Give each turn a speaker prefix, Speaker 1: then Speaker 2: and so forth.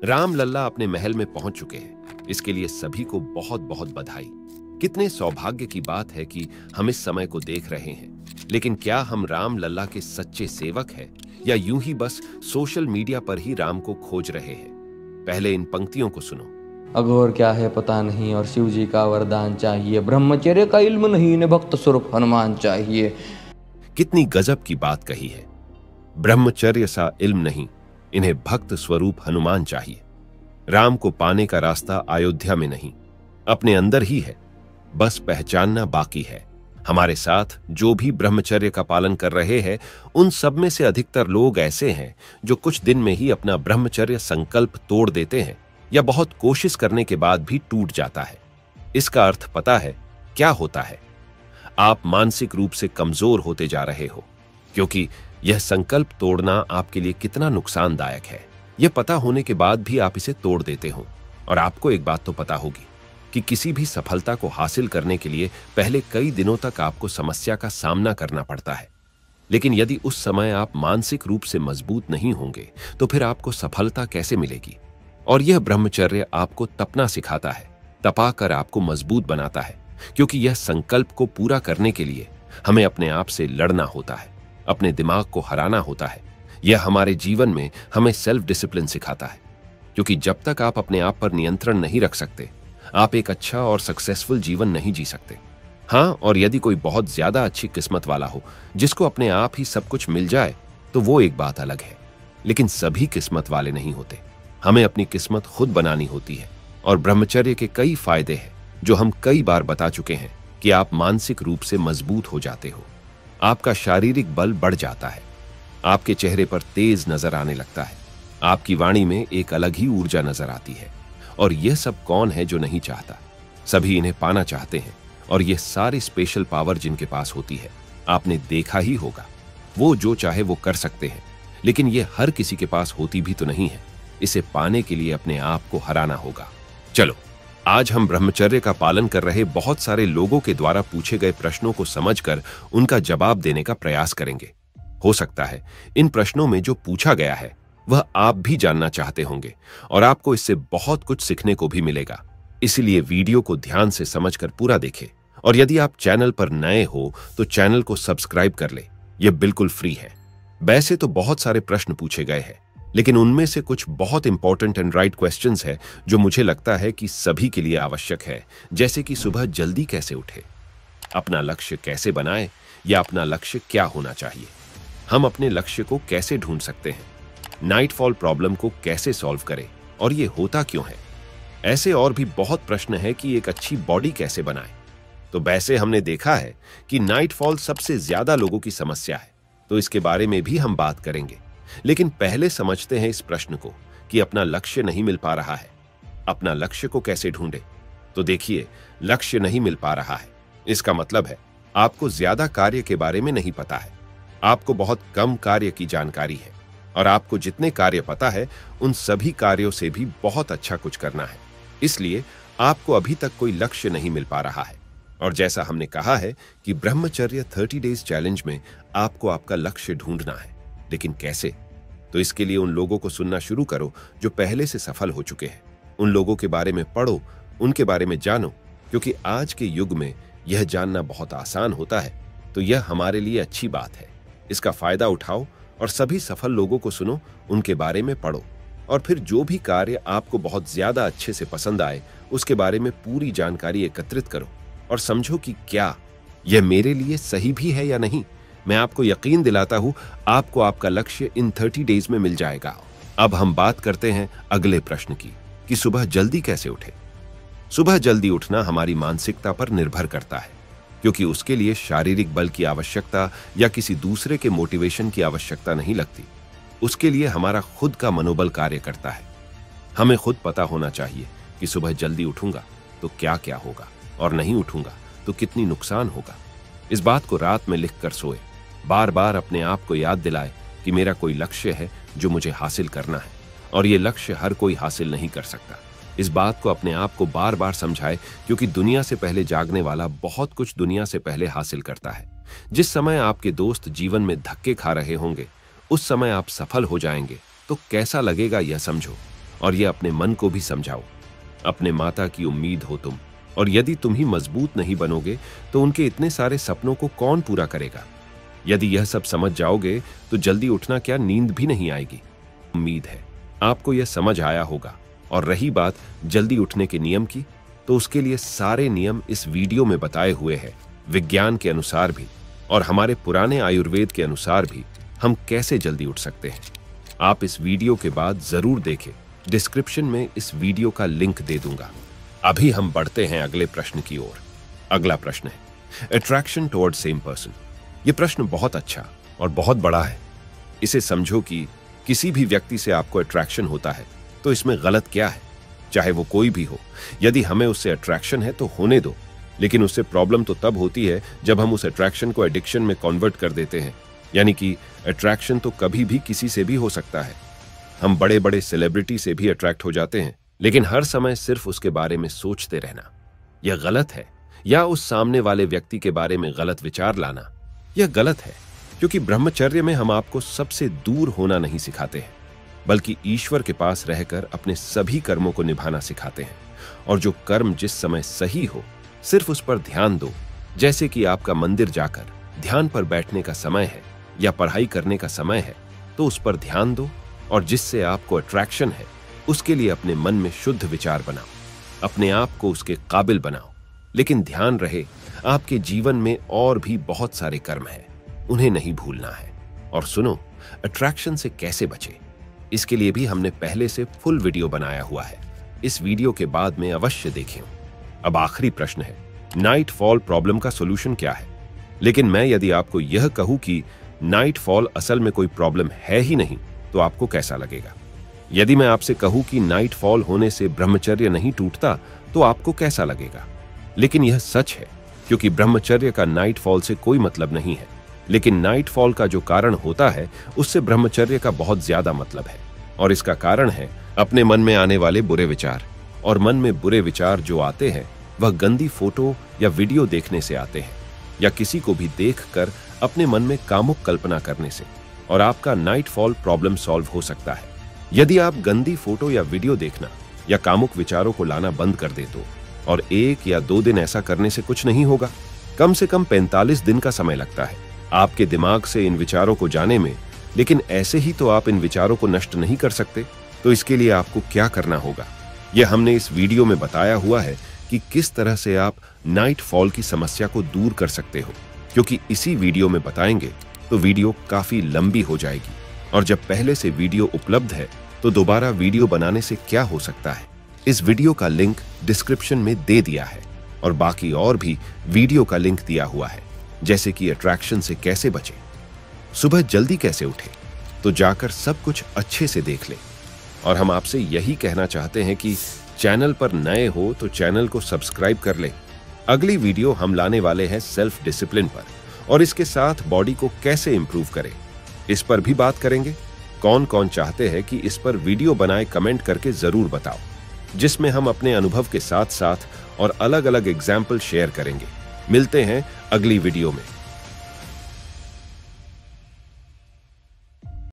Speaker 1: राम लल्ला अपने महल में पहुंच चुके हैं। इसके लिए सभी को बहुत बहुत बधाई। कितने सौभाग्य की बात है कि हम इस समय को देख रहे हैं। लेकिन क्या हम राम लल्ला के सच्चे सेवक हैं या यूं ही बस सोशल मीडिया पर ही राम को खोज रहे हैं? पहले इन पंक्तियों को सुनो।
Speaker 2: अघोर क्या है पता नहीं और शिव जी का वरदान चाहिए, ब्रह्मचर्य का इल्म नहीं इन्हें भक्त स्वरूप हनुमान चाहिए।
Speaker 1: कितनी गजब की बात कही है। ब्रह्मचर्य सा इल्म नहीं, इन्हें भक्त स्वरूप हनुमान चाहिए। राम को पाने का रास्ता अयोध्या में नहीं, अपने अंदर ही है, बस पहचानना बाकी है। हमारे साथ जो भी ब्रह्मचर्य का पालन कर रहे हैं, उन सब में से अधिकतर लोग ऐसे हैं जो कुछ दिन में ही अपना ब्रह्मचर्य संकल्प तोड़ देते हैं या बहुत कोशिश करने के बाद भी टूट जाता है। इसका अर्थ पता है क्या होता है? आप मानसिक रूप से कमजोर होते जा रहे हो, क्योंकि यह संकल्प तोड़ना आपके लिए कितना नुकसानदायक है यह पता होने के बाद भी आप इसे तोड़ देते हो। और आपको एक बात तो पता होगी कि किसी भी सफलता को हासिल करने के लिए पहले कई दिनों तक आपको समस्या का सामना करना पड़ता है। लेकिन यदि उस समय आप मानसिक रूप से मजबूत नहीं होंगे तो फिर आपको सफलता कैसे मिलेगी? और यह ब्रह्मचर्य आपको तपना सिखाता है, तपाकर आपको मजबूत बनाता है, क्योंकि यह संकल्प को पूरा करने के लिए हमें अपने आप से लड़ना होता है, अपने दिमाग को हराना होता है। यह हमारे जीवन में हमें सेल्फ डिसिप्लिन सिखाता है, क्योंकि जब तक आप अपने आप पर नियंत्रण नहीं रख सकते, आप एक अच्छा और सक्सेसफुल जीवन नहीं जी सकते। हाँ, और यदि कोई बहुत ज्यादा अच्छी किस्मत वाला हो जिसको अपने आप ही सब कुछ मिल जाए तो वो एक बात अलग है। लेकिन सभी किस्मत वाले नहीं होते। हमें अपनी किस्मत खुद बनानी होती है। और ब्रह्मचर्य के कई फायदे हैं जो हम कई बार बता चुके हैं कि आप मानसिक रूप से मजबूत हो जाते हो, आपका शारीरिक बल बढ़ जाता है, आपके चेहरे पर तेज नजर आने लगता है, आपकी वाणी में एक अलग ही ऊर्जा नजर आती है। और यह सब कौन है जो नहीं चाहता? सभी इन्हें पाना चाहते हैं। और यह सारी स्पेशल पावर जिनके पास होती है, आपने देखा ही होगा, वो जो चाहे वो कर सकते हैं। लेकिन यह हर किसी के पास होती भी तो नहीं है। इसे पाने के लिए अपने आप को हराना होगा। चलो, आज हम ब्रह्मचर्य का पालन कर रहे बहुत सारे लोगों के द्वारा पूछे गए प्रश्नों को समझकर उनका जवाब देने का प्रयास करेंगे। हो सकता है इन प्रश्नों में जो पूछा गया है वह आप भी जानना चाहते होंगे और आपको इससे बहुत कुछ सीखने को भी मिलेगा। इसलिए वीडियो को ध्यान से समझकर पूरा देखें। और यदि आप चैनल पर नए हो तो चैनल को सब्सक्राइब कर ले, यह बिल्कुल फ्री है। वैसे तो बहुत सारे प्रश्न पूछे गए हैं, लेकिन उनमें से कुछ बहुत इंपॉर्टेंट एंड राइट क्वेश्चंस है जो मुझे लगता है कि सभी के लिए आवश्यक है। जैसे कि सुबह जल्दी कैसे उठे, अपना लक्ष्य कैसे बनाए, या अपना लक्ष्य क्या होना चाहिए, हम अपने लक्ष्य को कैसे ढूंढ सकते हैं, नाइटफॉल प्रॉब्लम को कैसे सॉल्व करें और ये होता क्यों है। ऐसे और भी बहुत प्रश्न है कि एक अच्छी बॉडी कैसे बनाए। तो वैसे हमने देखा है कि नाइटफॉल सबसे ज्यादा लोगों की समस्या है, तो इसके बारे में भी हम बात करेंगे। लेकिन पहले समझते हैं इस प्रश्न को कि अपना लक्ष्य नहीं मिल पा रहा है, अपना लक्ष्य को कैसे ढूंढे। तो देखिए, लक्ष्य नहीं मिल पा रहा है, इसका मतलब है आपको ज्यादा कार्य के बारे में नहीं पता है, आपको बहुत कम कार्य की जानकारी है, और आपको जितने कार्य पता है उन सभी कार्यों से भी बहुत अच्छा कुछ करना है। इसलिए आपको अभी तक कोई लक्ष्य नहीं मिल पा रहा है। और जैसा हमने कहा है कि ब्रह्मचर्य 30 डेज चैलेंज में आपको आपका लक्ष्य ढूंढना है। लेकिन कैसे? तो इसके लिए उन लोगों को सुनना शुरू करो जो पहले से सफल हो चुके हैं। उन लोगों के बारे में पढ़ो, उनके बारे में जानो, क्योंकि आज के युग में यह जानना बहुत आसान होता है। तो यह हमारे लिए अच्छी बात है। इसका फायदा उठाओ और सभी सफल लोगों को सुनो, उनके बारे में पढ़ो, और फिर जो भी कार्य आपको बहुत ज्यादा अच्छे से पसंद आए उसके बारे में पूरी जानकारी एकत्रित करो और समझो कि क्या यह मेरे लिए सही भी है या नहीं। मैं आपको यकीन दिलाता हूं आपको आपका लक्ष्य इन 30 डेज में मिल जाएगा। अब हम बात करते हैं अगले प्रश्न की कि सुबह जल्दी कैसे उठे। सुबह जल्दी उठना हमारी मानसिकता पर निर्भर करता है, क्योंकि उसके लिए शारीरिक बल की आवश्यकता या किसी दूसरे के मोटिवेशन की आवश्यकता नहीं लगती। उसके लिए हमारा खुद का मनोबल कार्य करता है। हमें खुद पता होना चाहिए कि सुबह जल्दी उठूंगा तो क्या क्या होगा, और नहीं उठूंगा तो कितनी नुकसान होगा। इस बात को रात में लिख कर सोए, बार बार अपने आप को याद दिलाए कि मेरा कोई लक्ष्य है जो मुझे हासिल करना है, और ये लक्ष्य हर कोई हासिल नहीं कर सकता। इस बात को अपने आप को बार बार समझाए, क्योंकि दुनिया से पहले जागने वाला बहुत कुछ दुनिया से पहले हासिल करता है। जिस समय आपके दोस्त जीवन में धक्के खा रहे होंगे, उस समय आप सफल हो जाएंगे तो कैसा लगेगा यह समझो। और ये अपने मन को भी समझाओ। अपने माता की उम्मीद हो तुम, और यदि तुम ही मजबूत नहीं बनोगे तो उनके इतने सारे सपनों को कौन पूरा करेगा। यदि यह सब समझ जाओगे तो जल्दी उठना क्या, नींद भी नहीं आएगी। उम्मीद है आपको यह समझ आया होगा। और रही बात जल्दी उठने के नियम की, तो उसके लिए सारे नियम इस वीडियो में बताए हुए हैं। विज्ञान के अनुसार भी और हमारे पुराने आयुर्वेद के अनुसार भी हम कैसे जल्दी उठ सकते हैं। आप इस वीडियो के बाद जरूर देखें, डिस्क्रिप्शन में इस वीडियो का लिंक दे दूंगा। अभी हम बढ़ते हैं अगले प्रश्न की ओर। अगला प्रश्न है अट्रैक्शन टुवर्ड सेम पर्सन। यह प्रश्न बहुत अच्छा और बहुत बड़ा है। इसे समझो कि किसी भी व्यक्ति से आपको अट्रैक्शन होता है तो इसमें गलत क्या है, चाहे वो कोई भी हो। यदि हमें उससे अट्रैक्शन है तो होने दो, लेकिन उससे प्रॉब्लम तो तब होती है जब हम उस अट्रैक्शन को एडिक्शन में कन्वर्ट कर देते हैं। यानी कि अट्रैक्शन तो कभी भी किसी से भी हो सकता है। हम बड़े बड़े सेलिब्रिटी से भी अट्रैक्ट हो जाते हैं, लेकिन हर समय सिर्फ उसके बारे में सोचते रहना यह गलत है, या उस सामने वाले व्यक्ति के बारे में गलत विचार लाना यह गलत है। क्योंकि ब्रह्मचर्य में हम आपको सबसे दूर होना नहीं सिखाते हैं, बल्कि ईश्वर के पास रहकर अपने सभी कर्मों को निभाना सिखाते हैं। और जो कर्म जिस समय सही हो सिर्फ उस पर ध्यान दो। जैसे कि आपका मंदिर जाकर ध्यान पर बैठने का समय है या पढ़ाई करने का समय है, तो उस पर ध्यान दो। और जिससे आपको अट्रैक्शन है उसके लिए अपने मन में शुद्ध विचार बनाओ, अपने आप को उसके काबिल बनाओ। लेकिन ध्यान रहे आपके जीवन में और भी बहुत सारे कर्म हैं, उन्हें नहीं भूलना है। और सुनो, अट्रैक्शन से कैसे बचे, इसके लिए भी हमने पहले से फुल वीडियो बनाया हुआ है। इस वीडियो के बाद में अवश्य देखें। अब आखिरी प्रश्न है नाइट फॉल प्रॉब्लम का सॉल्यूशन क्या है। लेकिन मैं यदि आपको यह कहूं कि नाइट फॉल असल में कोई प्रॉब्लम है ही नहीं, तो आपको कैसा लगेगा। यदि मैं आपसे कहूं कि नाइट फॉल होने से ब्रह्मचर्य नहीं टूटता, तो आपको कैसा लगेगा। लेकिन यह सच है, क्योंकि ब्रह्मचर्य का नाइट फॉल से कोई मतलब नहीं है। लेकिन नाइट फॉल का जो कारण होता है उससे ब्रह्मचर्य का बहुत ज्यादा मतलब है। और इसका कारण है अपने मन में आने वाले बुरे विचार। और मन में बुरे विचार जो आते हैं वह गंदी फोटो या वीडियो देखने से आते हैं, या किसी को भी देखकर अपने मन में कामुक कल्पना करने से। और आपका नाइट फॉल प्रॉब्लम सॉल्व हो सकता है यदि आप गंदी फोटो या वीडियो देखना या कामुक विचारों को लाना बंद कर दे तो। और 1 या 2 दिन ऐसा करने से कुछ नहीं होगा, कम से कम 45 दिन का समय लगता है आपके दिमाग से इन विचारों को जाने में। लेकिन ऐसे ही तो आप इन विचारों को नष्ट नहीं कर सकते। तो इसके लिए आपको क्या करना होगा, यह हमने इस वीडियो में बताया हुआ है कि किस तरह से आप नाइट फॉल की समस्या को दूर कर सकते हो। क्योंकि इसी वीडियो में बताएंगे तो वीडियो काफी लंबी हो जाएगी। और जब पहले से वीडियो उपलब्ध है तो दोबारा वीडियो बनाने से क्या हो सकता है। इस वीडियो का लिंक डिस्क्रिप्शन में दे दिया है, और बाकी और भी वीडियो का लिंक दिया हुआ है, जैसे कि अट्रैक्शन से कैसे बचे, सुबह जल्दी कैसे उठे, तो जाकर सब कुछ अच्छे से देख ले। और हम आपसे यही कहना चाहते हैं कि चैनल पर नए हो तो चैनल को सब्सक्राइब कर ले। अगली वीडियो हम लाने वाले हैं सेल्फ डिसिप्लिन पर, और इसके साथ बॉडी को कैसे इंप्रूव करें इस पर भी बात करेंगे। कौन कौन चाहते हैं कि इस पर वीडियो बनाए, कमेंट करके जरूर बताओ, जिसमें हम अपने अनुभव के साथ साथ और अलग अलग एग्जाम्पल शेयर करेंगे। मिलते हैं अगली वीडियो में।